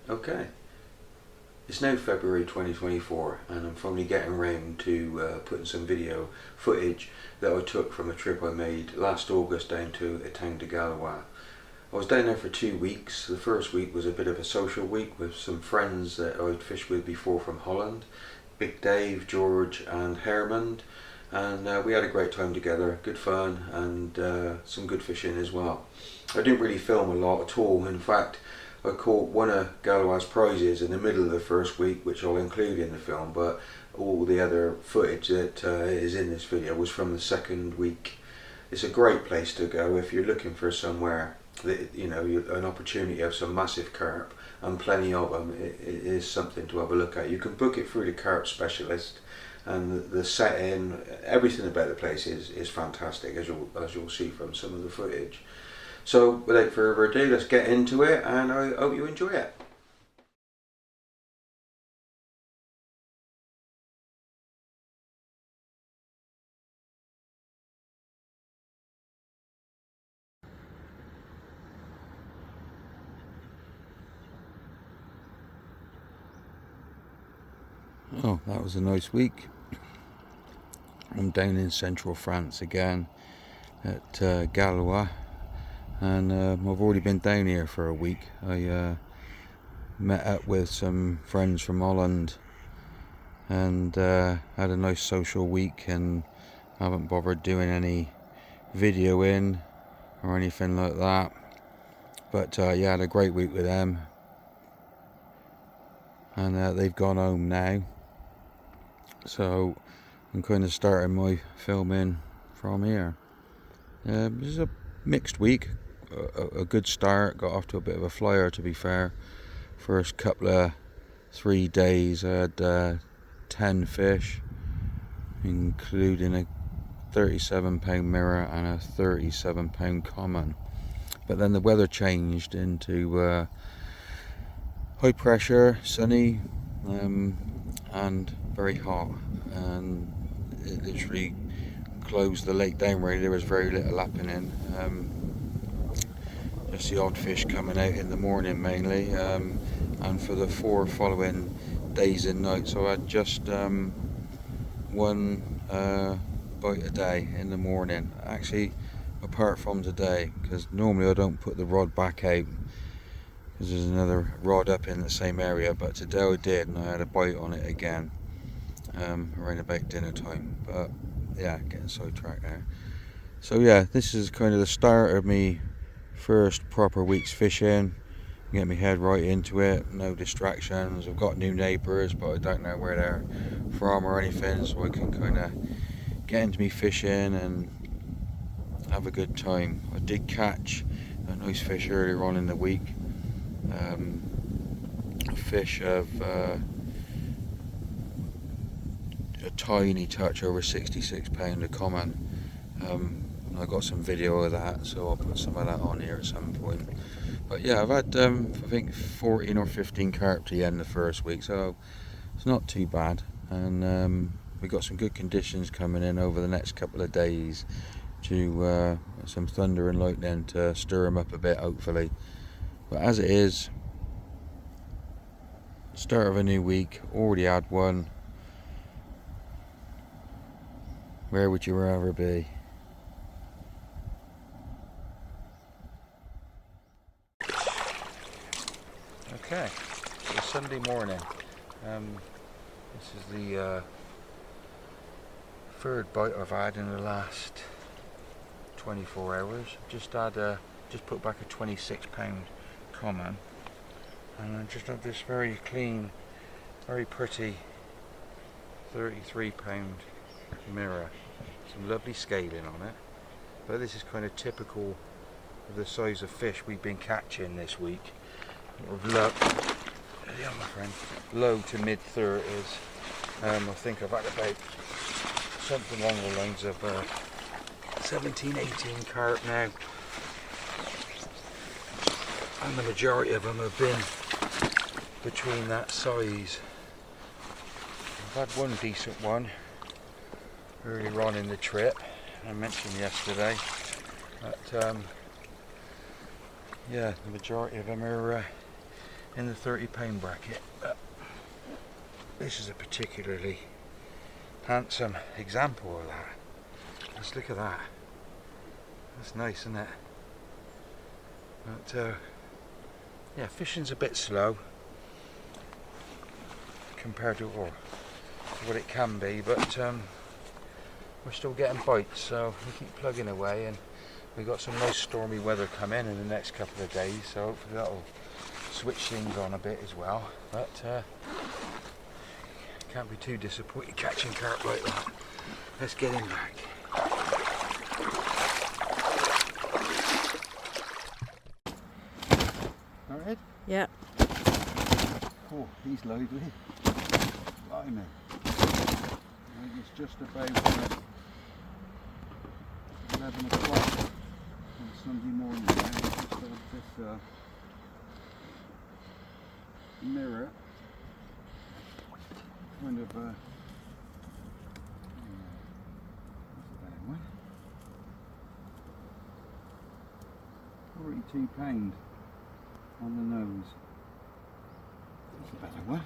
Okay, it's now February 2024 and I'm finally getting round to putting some video footage that I took from a trip I made last August down to Etang, Gaulois. I was down there for 2 weeks. The first week was a bit of a social week with some friends that I'd fished with before from Holland, Big Dave, George and Hermond, and we had a great time together, good fun and some good fishing as well. I didn't really film a lot at all. In fact, I caught one of Gaulois' prizes in the middle of the first week, which I'll include in the film, but all the other footage that is in this video was from the second week. It's a great place to go if you're looking for somewhere that, you know, an opportunity of some massive carp, and plenty of them. It is something to have a look at. You can book it through the carp specialist, and the setting, everything about the place is fantastic, as you'll see from some of the footage. So without further ado, let's get into it, and I hope you enjoy it. Oh, that was a nice week. I'm down in central France again at Gaulois, and I've already been down here for a week. I met up with some friends from Holland and had a nice social week, and haven't bothered doing any videoing or anything like that. But yeah, had a great week with them, and they've gone home now. So I'm kind of starting my filming from here. This is a mixed week, a good start, got off to a bit of a flyer to be fair. First couple of 3 days I had 10 fish, including a 37-pound mirror and a 37-pound common. But then the weather changed into high pressure, sunny, and very hot, and it literally closed the lake down. Really, there was very little happening. Just the odd fish coming out in the morning mainly, and for the 4 following days and nights I had just one bite a day in the morning, actually, apart from today, because normally I don't put the rod back out because there's another rod up in the same area, but today I did, and I had a bite on it again around about dinner time. But yeah, getting sidetracked there. So yeah, this is kind of the start of me first proper week's fishing. Get my head right into it, no distractions. I've got new neighbours, but I don't know where they're from or anything, so I can kind of get into me fishing and have a good time. I did catch a nice fish earlier on in the week, a fish of a tiny touch over 66 pound, a common. I got some video of that, so I'll put some of that on here at some point. But yeah, I've had I think 14 or 15 carp to the end of the first week, so it's not too bad. And we've got some good conditions coming in over the next couple of days, to some thunder and lightning to stir them up a bit, hopefully. But as it is, start of a new week, already had one. Where would you rather be? Okay, it's Sunday morning. This is the third bite I've had in the last 24 hours. Just put back a 26-pound common, and I just had this very clean, very pretty 33-pound mirror. Some lovely scaling on it, but this is kind of typical of the size of fish we've been catching this week. Of luck, yeah, my friend, low to mid 30s. I think I've had about something along the lines of 17, 18 carp now, and the majority of them have been between that size. I've had one decent one earlier on in the trip, I mentioned yesterday, but yeah, the majority of them are in the £30 bracket. But this is a particularly handsome example of that. Let's look at that. That's nice, isn't it? But yeah, fishing's a bit slow compared to what it can be, but we're still getting bites, so we keep plugging away, and we've got some nice stormy weather coming in the next couple of days, so hopefully that'll switch things on a bit as well. But can't be too disappointed catching carp like that. Let's get him back. Alright? Yeah. Oh, he's lively. Blimey. I think it's just about 11 o'clock on Sunday morning now. Just got this mirror kind of that's a better one. £42 on the nose. That's a better one.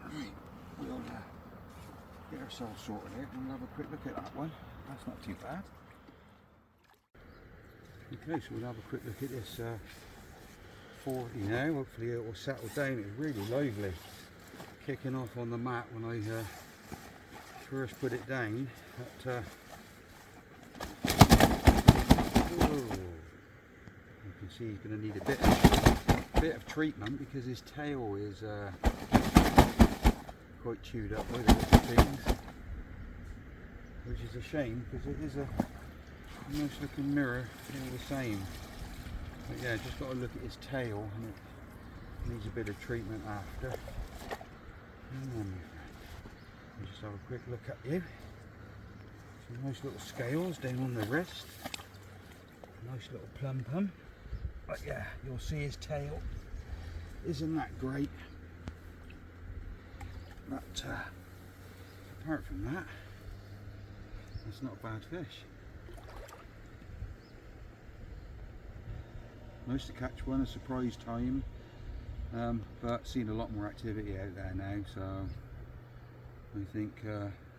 Alright, we'll get ourselves sorted out and we'll have a quick look at that one. That's not too bad. Okay, so we'll have a quick look at this 40 now. Hopefully it will settle down. It's really lively. Kicking off on the mat when I first put it down. But, you can see he's going to need a bit of treatment because his tail is quite chewed up by the little things, which is a shame because it is a nice looking mirror all the same. But yeah, just got to look at his tail, and it needs a bit of treatment after. I'll just have a quick look at you. Some nice little scales down on the wrist. Nice little plum. But yeah, you'll see his tail isn't that great. But apart from that, it's not a bad fish. Nice to catch one, a surprise time. But seen a lot more activity out there now, so I think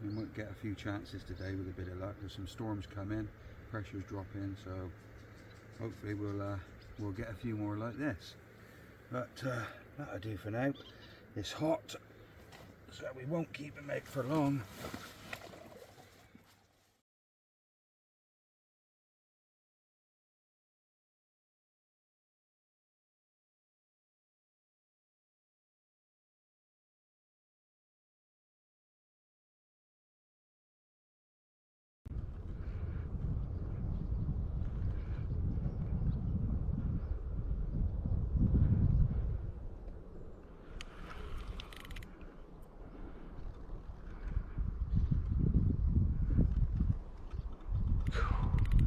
we might get a few chances today with a bit of luck. There's some storms coming, pressure's dropping, so hopefully we'll get a few more like this. But that'll do for now. It's hot, so we won't keep him out for long.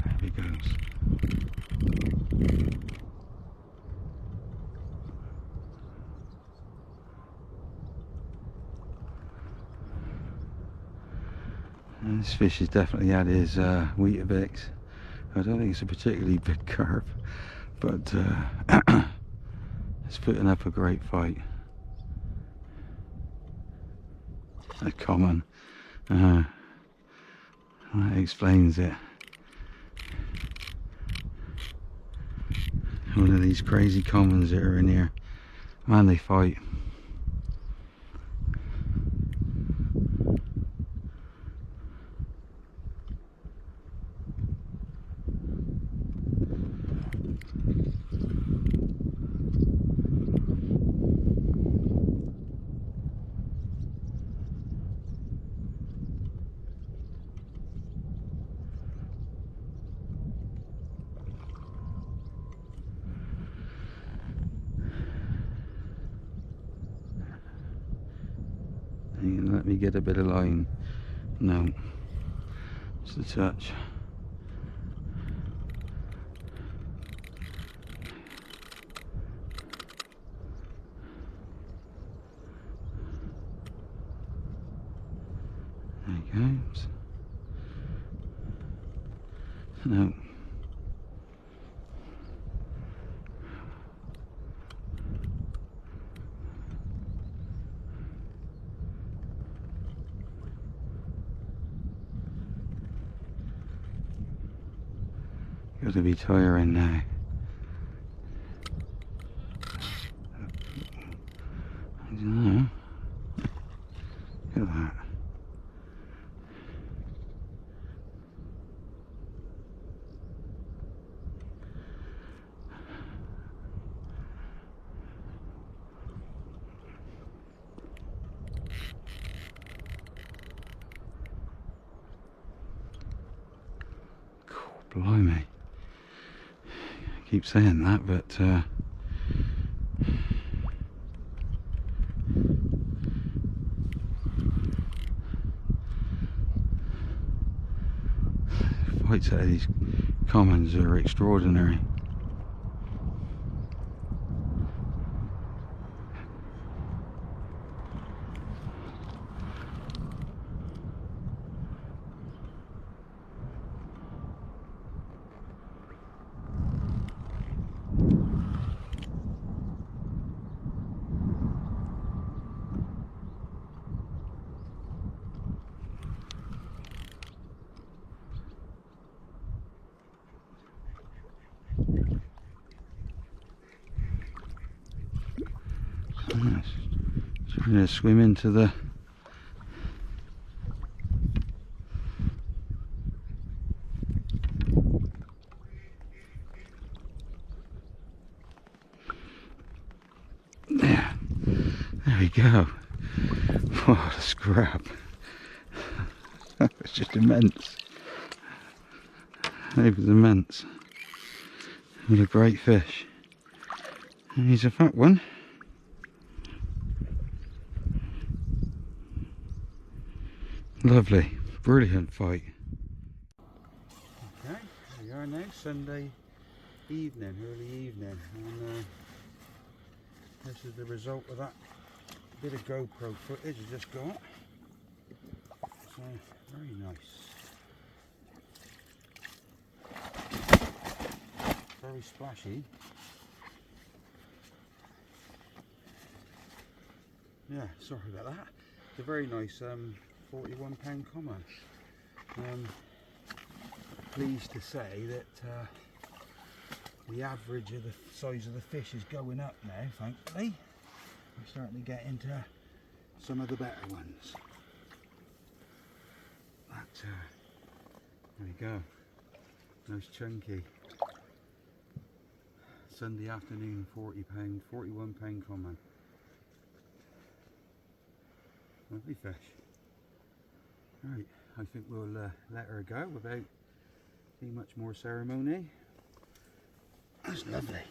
There he goes. And this fish has definitely had his Weetabix. I don't think it's a particularly big carp, but it's putting up a great fight. A common. That explains it. One of these crazy commons that are in here. Man, they fight. Let me get a bit of line. No, just a touch. There he goes. No. Got to be tiring now. I don't know. Look at that. Blimey. I keep saying that, but fights out of these commons are extraordinary. Nice. Trying to swim into the there. There we go. What a scrap. It's just immense. It was immense. What a great fish. And he's a fat one. Lovely, brilliant fight. Okay, here we are now, Sunday evening, early evening, and this is the result of that bit of GoPro footage I just got. So, very nice. Very splashy. Yeah, sorry about that. It's a very nice £41 common. Pleased to say that the average of the size of the fish is going up now, thankfully. We're starting to get into some of the better ones. But there we go. Nice chunky. Sunday afternoon, £40, £41 common. Lovely fish. Right, I think we'll let her go without too much more ceremony. That's lovely.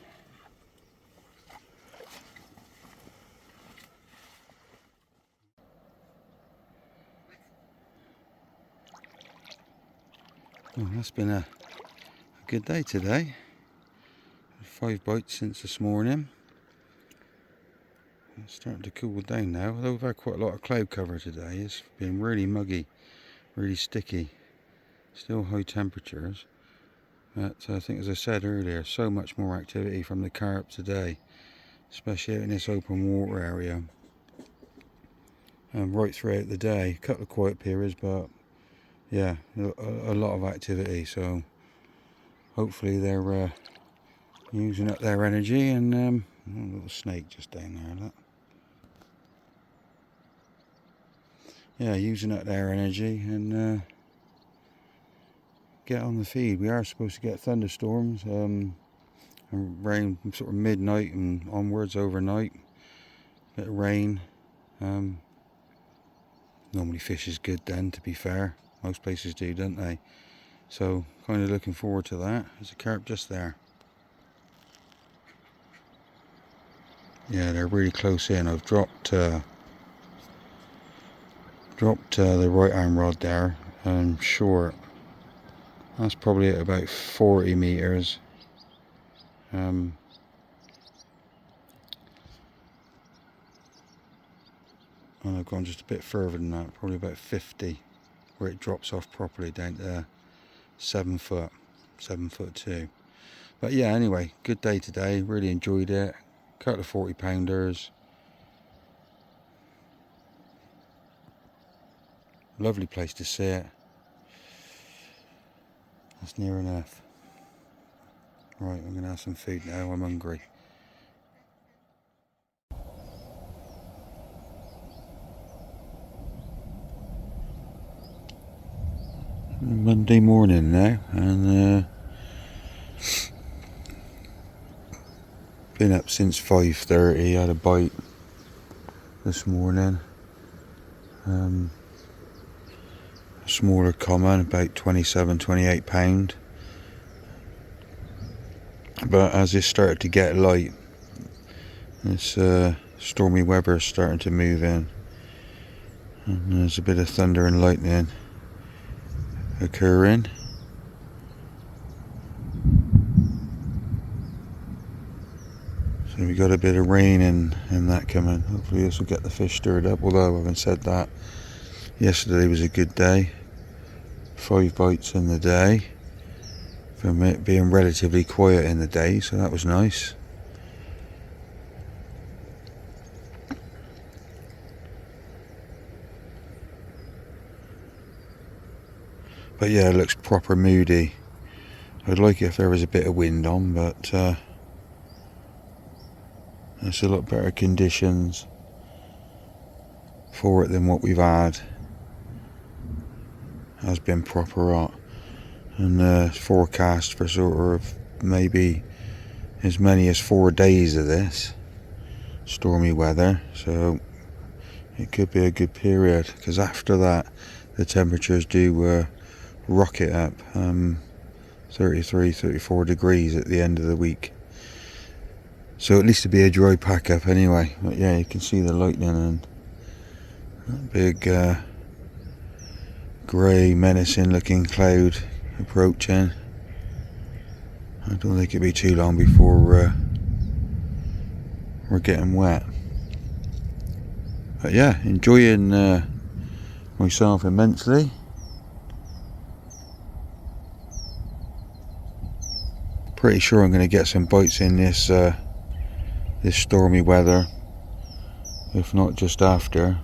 Well, that's been a good day today. 5 bites since this morning. It's starting to cool down now, although we've had quite a lot of cloud cover today. It's been really muggy, really sticky, still high temperatures. But I think, as I said earlier, so much more activity from the carp today, especially out in this open water area. Right throughout the day, a couple of quiet periods, but yeah, a lot of activity. So hopefully they're using up their energy. And a little snake just down there, look. Yeah, using up their energy and get on the feed. We are supposed to get thunderstorms and rain sort of midnight and onwards overnight. Bit of rain. Normally fish is good then, to be fair. Most places do, don't they? So kind of looking forward to that. There's a carp just there. Yeah, they're really close in. I've dropped the right arm rod there short. That's probably at about 40 meters. And I've gone just a bit further than that, probably about 50, where it drops off properly down to 7 foot, 7'2". But yeah, anyway, good day today. Really enjoyed it. Couple of 40-pounders. Lovely place to sit. That's near enough. Right, I'm going to have some food now, I'm hungry. Monday morning now, and been up since 5:30. Had a bite this morning. A smaller common, about 27-28 pound. But as it started to get light, this stormy weather is starting to move in, and there's a bit of thunder and lightning occurring. So we got a bit of rain and that coming. Hopefully this will get the fish stirred up, although having said that, yesterday was a good day. 5 bites in the day, from it being relatively quiet in the day, so that was nice. But yeah, it looks proper moody. I'd like it if there was a bit of wind on, but it's a lot better conditions for it than what we've had. Has been proper hot, and forecast for sort of maybe as many as 4 days of this stormy weather, so it could be a good period, because after that the temperatures do rocket up, 33-34 degrees at the end of the week, so at least to be a dry pack up anyway. But yeah, you can see the lightning and that big grey menacing looking cloud approaching. I don't think it'll be too long before we're getting wet. But yeah, enjoying myself immensely. Pretty sure I'm going to get some bites in this this stormy weather, if not just after.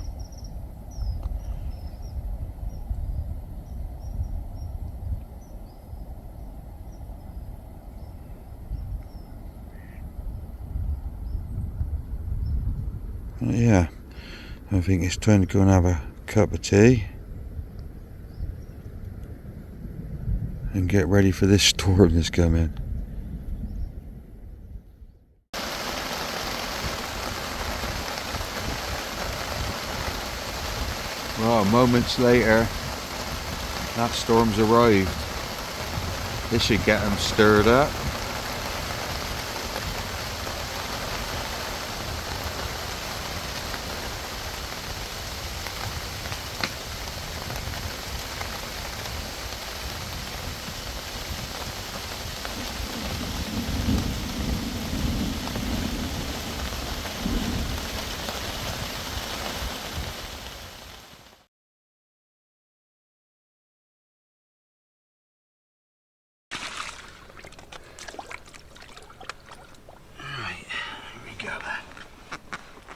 But yeah, I think it's time to go and have a cup of tea and get ready for this storm that's coming. Well, moments later, that storm's arrived. This should get them stirred up.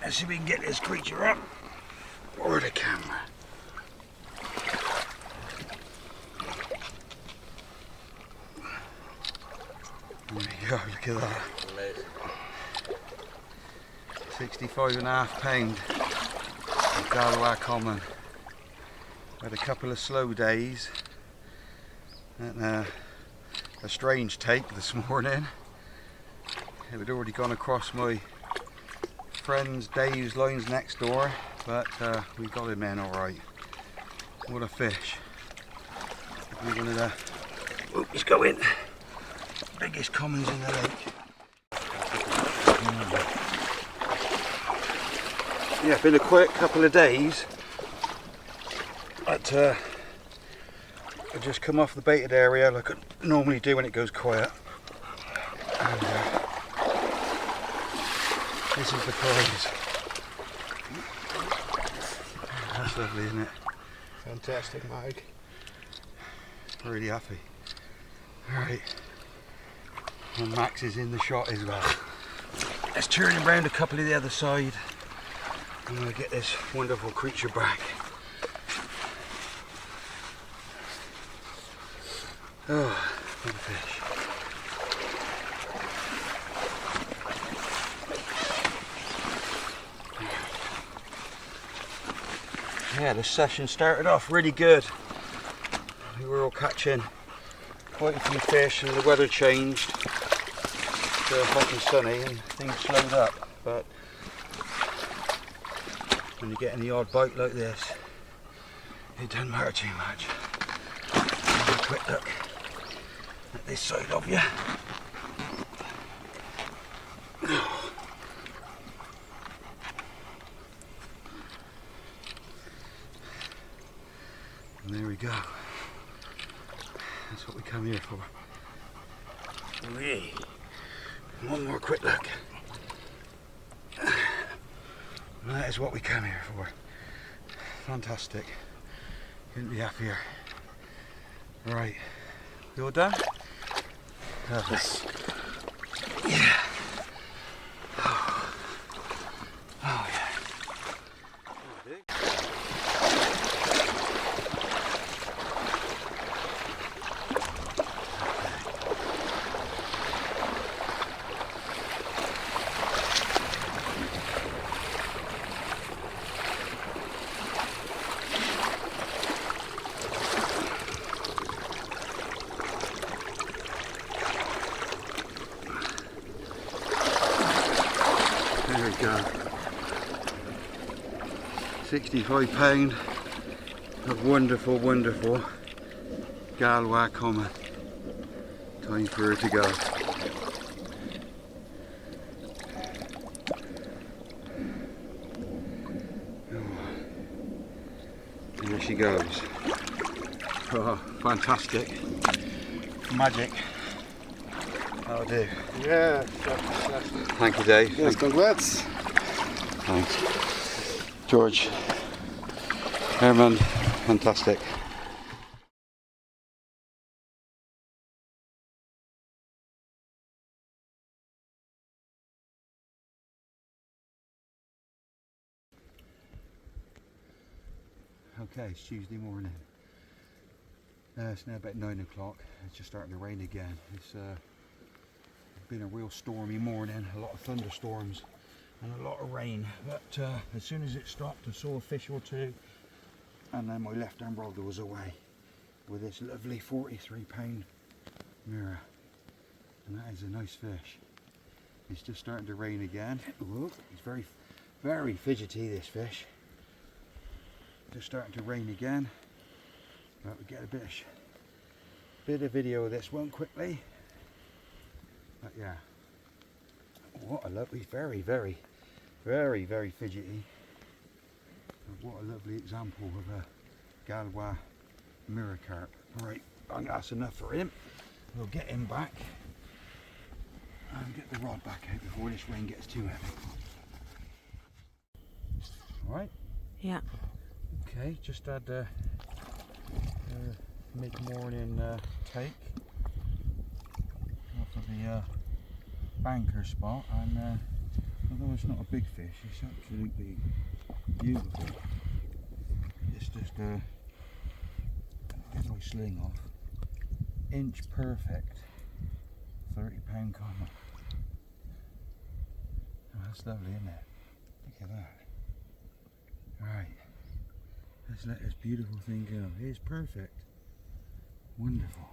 Let's see if we can get this creature up, or the camera. There you go, look at that. Amazing. 65.5 pound Gaulois common. Had a couple of slow days and a strange take this morning. It had already gone across my friend's Dave's lines next door, but we got him in alright. What a fish. Probably one of the, oh, he's going, biggest commons in the lake. Yeah, been a quick couple of days, but I just come off the baited area like I normally do when it goes quiet. And, this is the prize. That's lovely, isn't it? Fantastic, Mike. Really happy. Alright. And Max is in the shot as well. Let's turn him round a couple of the other side. I'm going to get this wonderful creature back. Oh, what a fish. Yeah, the session started off really good. We were all catching quite a few fish, and the weather changed to hot and sunny and things slowed up. But when you're getting the odd bite like this, it doesn't matter too much. Have a quick look at this side of you. And there we go. That's what we come here for. Whee. One more quick look. And that is what we come here for. Fantastic. Couldn't be happier. Right. You all done? Yes. Yeah. Oh, yeah. There we go. 65 pound of wonderful, wonderful Gaulois common. Time for her to go. And there she goes. Oh, fantastic. Magic. That'll do. Yeah, Thank you, Dave. yes, congrats. Thanks. George, Herman, fantastic. Okay, it's Tuesday morning. It's now about 9 o'clock. It's just starting to rain again. It's been a real stormy morning, a lot of thunderstorms and a lot of rain, but as soon as it stopped I saw a fish or two, and then my left hand brother was away with this lovely 43 pound mirror, and that is a nice fish. It's just starting to rain again. Ooh, it's very, very fidgety, this fish. Just starting to rain again, but we get a bit of video of this one quickly. But yeah, what a lovely, very, very, very, very fidgety. What a lovely example of a Gaulois mirror carp. Right, that's enough for him. We'll get him back and get the rod back out before this rain gets too heavy. All right? Yeah. Okay, just had a mid-morning take off of the banker spot, and although it's not a big fish, it's absolutely beautiful. It's just get my sling off. Inch perfect 30 pound common. Oh, that's lovely, isn't it? Look at that. Right, let's let this beautiful thing go. It's perfect. Wonderful.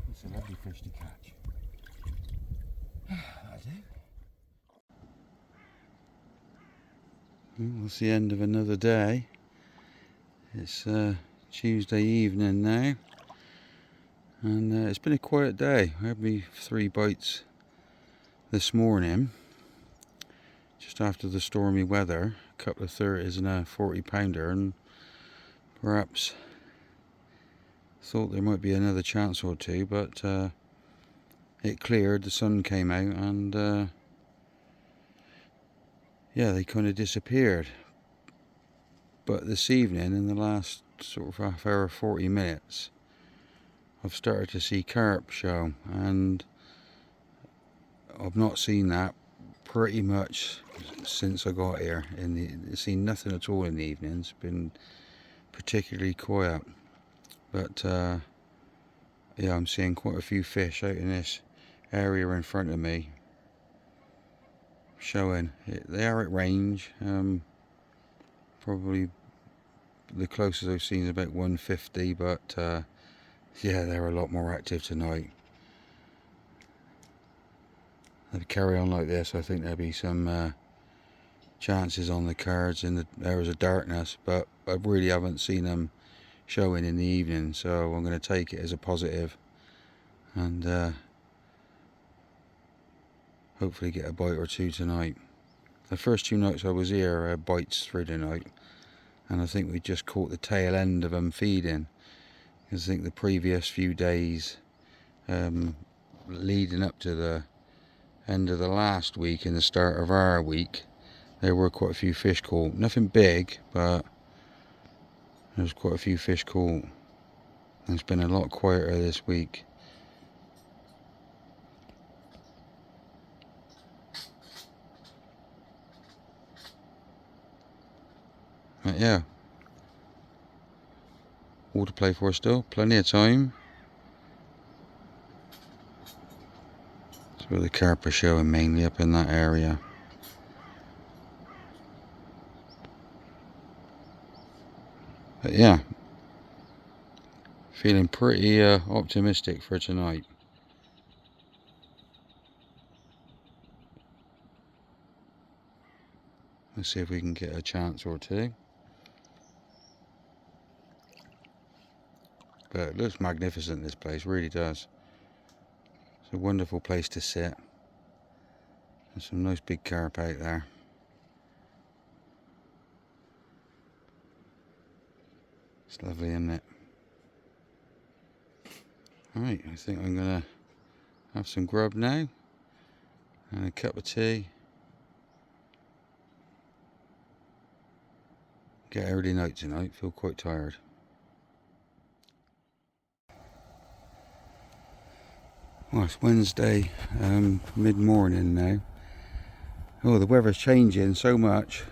It's a lovely fish to catch. That'll do. Well, that's the end of another day. It's Tuesday evening now, and it's been a quiet day. I had me 3 bites this morning, just after the stormy weather. A couple of 30s and a 40 pounder, and perhaps thought there might be another chance or two, but it cleared, the sun came out, and yeah, they kind of disappeared. But this evening, in the last sort of half hour, 40 minutes, I've started to see carp show, and I've not seen that pretty much since I got here. I've seen nothing at all in the evening. It's been particularly quiet, but yeah, I'm seeing quite a few fish out in this area in front of me. showing. They are at range. Probably the closest I've seen is about 150, but yeah, they're a lot more active tonight. If they carry on like this, I think there'll be some chances on the cards in the hours of darkness, but I really haven't seen them showing in the evening, so I'm going to take it as a positive and hopefully get a bite or two tonight. The first 2 nights I was here, I had bites through the night, and I think we just caught the tail end of them feeding, because I think the previous few days leading up to the end of the last week and the start of our week, there were quite a few fish caught. Nothing big, but there's quite a few fish caught. It's been a lot quieter this week. But yeah, all to play for still, plenty of time. That's where the carp are showing, mainly up in that area. But yeah, feeling pretty optimistic for tonight. Let's see if we can get a chance or two. But it looks magnificent, this place, really does. It's a wonderful place to sit. There's some nice big carp out there. It's lovely, isn't it? Right, I think I'm gonna have some grub now and a cup of tea. Get early night tonight, feel quite tired. Well, it's Wednesday, mid-morning now. Oh, the weather's changing so much.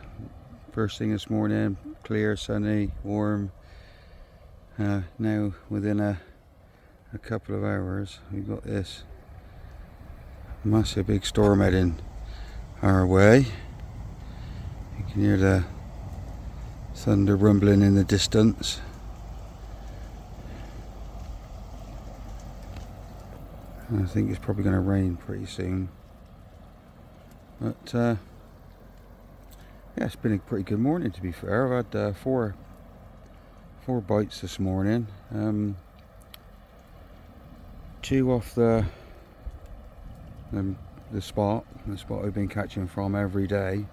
First thing this morning, clear, sunny, warm. Now within a couple of hours we've got this massive big storm heading our way. You can hear the thunder rumbling in the distance. I think it's probably going to rain pretty soon, but yeah, it's been a pretty good morning, to be fair. I've had four bites this morning, 2 off the spot I've been catching from every day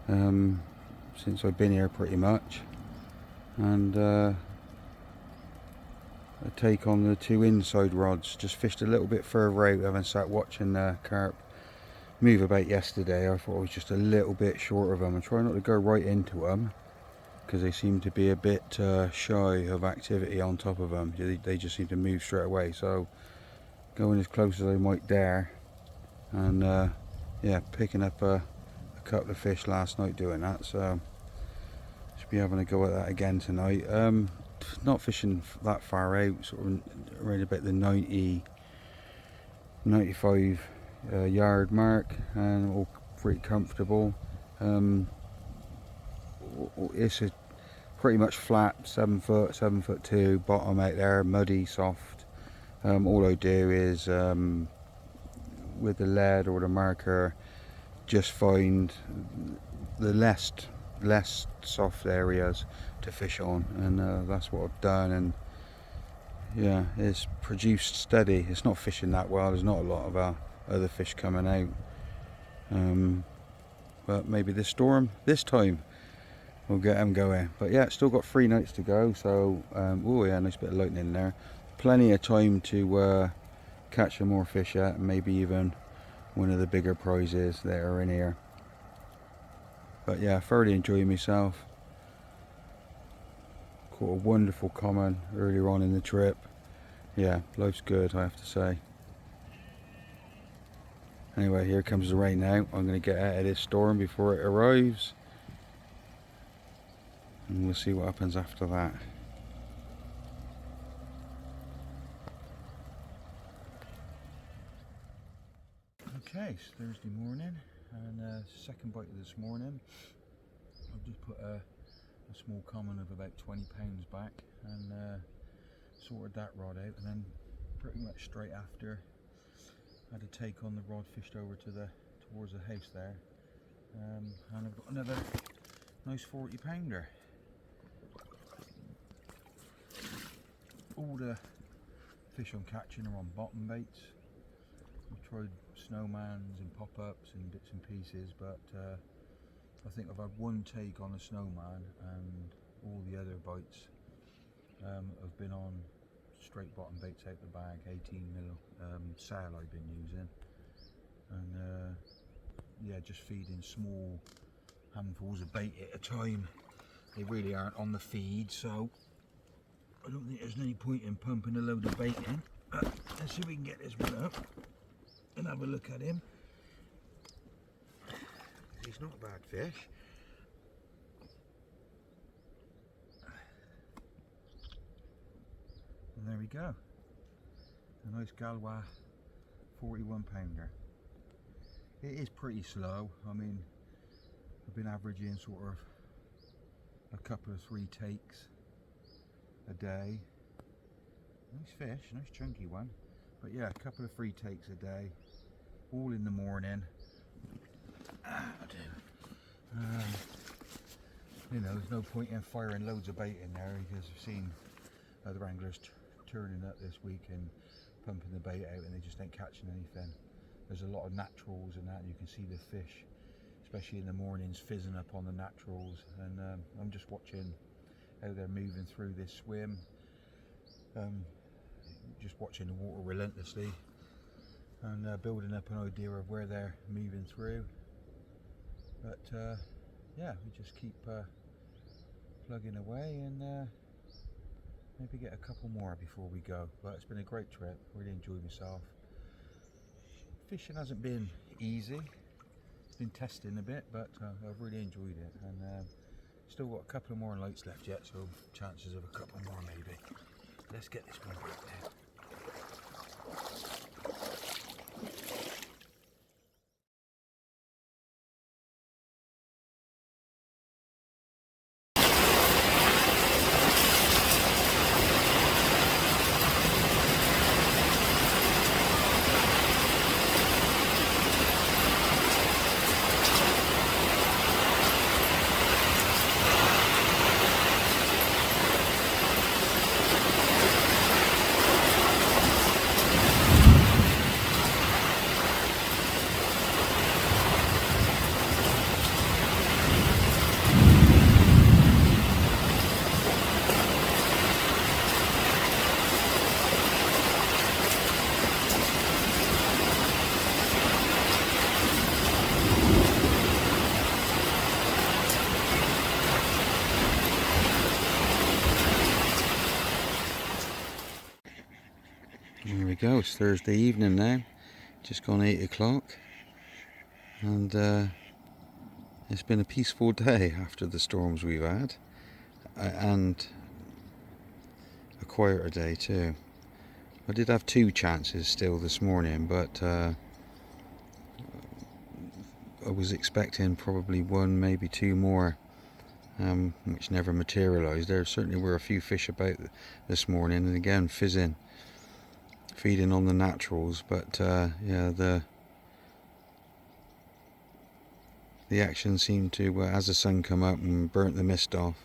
since I've been here, pretty much, and a take on the 2 inside rods. Just fished a little bit further out, having sat watching the carp move about yesterday. I thought I was just a little bit short of them. I'm trying not to go right into them because they seem to be a bit shy of activity on top of them. They just seem to move straight away, so going as close as I might dare, and yeah, picking up a couple of fish last night doing that, so should be having a go at that again tonight. Not fishing that far out, sort of around about the 95 yard mark, and all pretty comfortable. It's a pretty much flat 7 foot, 7'2" bottom out there, muddy, soft. All I do is with the lead or the marker, just find the less soft areas to fish on, and that's what I've done, and yeah, it's produced steady. It's not fishing that well, there's not a lot of other fish coming out, but maybe this storm this time we'll get them going. But yeah, it's still got 3 nights to go, so oh yeah, nice bit of lightning there, plenty of time to catch some more fish at, and maybe even one of the bigger prizes that are in here. But yeah, thoroughly enjoying myself. Caught a wonderful common earlier on in the trip. Yeah, life's good, I have to say. Anyway, here comes the rain now. I'm going to get out of this storm before it arrives, and we'll see what happens after that. Okay, it's Thursday morning. and second bite of this morning. I've just put a small common of about 20 pounds back and sorted that rod out, and then pretty much straight after I had to take on the rod fished over towards the house there, and I've got another nice 40 pounder. All the fish I'm catching are on bottom baits. I've tried snowmans and pop-ups and bits and pieces, but I think I've had one take on a snowman, and all the other bites have been on straight bottom baits out the bag, 18mm sail I've been using, and yeah, just feeding small handfuls of bait at a time. They really aren't on the feed, so I don't think there's any point in pumping a load of bait in. Let's see if we can get this one up and have a look at him. He's not a bad fish. And there we go. A nice Gaulois 41 pounder. It is pretty slow. I mean, I've been averaging sort of a couple of 3 takes a day. Nice fish, nice chunky one. But yeah, a couple of 3 takes a day, all in the morning. You know, there's no point in firing loads of bait in there, because I've seen other anglers turning up this week and pumping the bait out and they just ain't catching anything. There's a lot of naturals and that, and you can see the fish, especially in the mornings, fizzing up on the naturals, and I'm just watching how they're moving through this swim, just watching the water relentlessly and building up an idea of where they're moving through. But yeah, we just keep plugging away and maybe get a couple more before we go. But it's been a great trip, really enjoyed myself. Fishing hasn't been easy, been testing a bit, but I've really enjoyed it, and still got a couple of more lights left yet, so chances of a couple more maybe. Let's get this one back now. There we go, it's Thursday evening now, just gone 8 o'clock, and it's been a peaceful day after the storms we've had, and a quieter day too. I did have 2 chances still this morning, but I was expecting probably 1, maybe 2 more, which never materialised. There certainly were a few fish about this morning, and again feeding on the naturals, but yeah, the action seemed to, as the sun come up and burnt the mist off,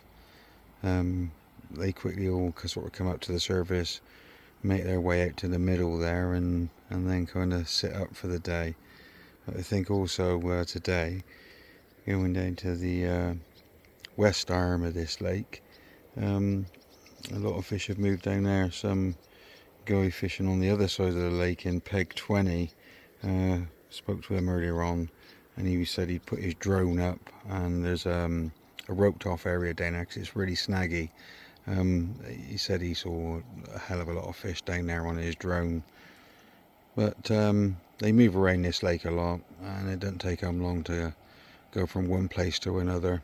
they quickly all sort of come up to the surface, make their way out to the middle there, and then kind of sit up for the day. But I think also today, going down to the west arm of this lake, a lot of fish have moved down there. Some guy fishing on the other side of the lake in peg 20, spoke to him earlier on, and he said he'd put his drone up, and there's a roped off area down there because it's really snaggy. He said he saw a hell of a lot of fish down there on his drone, but they move around this lake a lot, and it doesn't take them long to go from one place to another,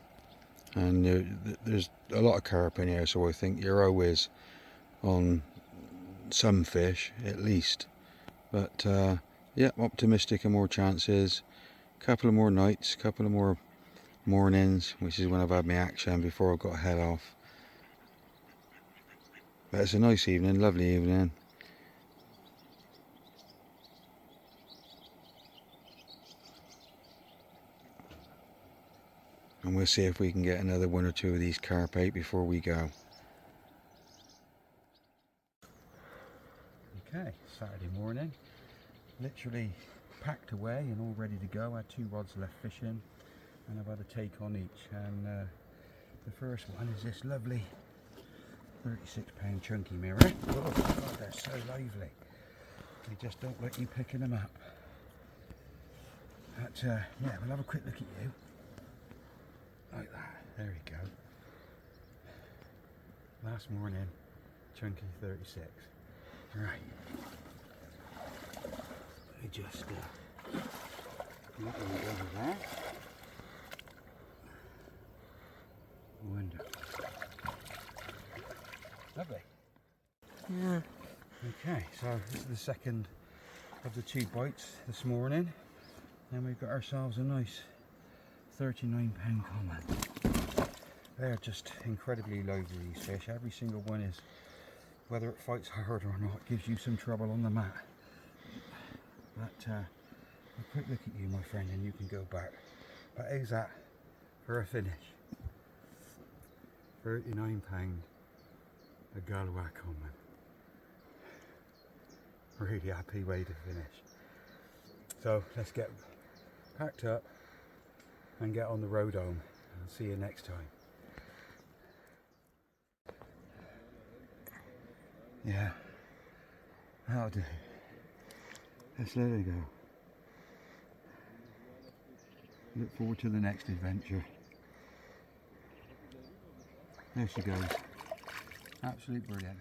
and there's a lot of carp in here, so I think you're always on some fish at least. But yeah, optimistic and more chances. couple of more nights, couple of more mornings, which is when I've had my action before I've got to head off. But it's a nice evening, lovely evening. And we'll see if we can get another one or two of these carp out before we go. Okay, Saturday morning, literally packed away and all ready to go. I had 2 rods left fishing and I've had a take on each, and the first one is this lovely 36-pound chunky mirror. Oh God, they're so lively, they just don't let you picking them up. But yeah, we'll have a quick look at you like that. There we go. Last morning, chunky 36. Right, let me just get one over there. Wonderful. Lovely. Yeah. Okay, so this is the second of the 2 bites this morning, and we've got ourselves a nice 39-pound common. They're just incredibly lively, these fish. Every single one is, whether it fights hard or not, gives you some trouble on the mat. But a quick look at you, my friend, and you can go back. But how's that for a finish? 39-pound, a Gaulois common. Really happy way to finish. So let's get packed up and get on the road home. I'll see you next time. Yeah, that'll do. Let's let it go. Look forward to the next adventure. There she goes. Absolutely brilliant.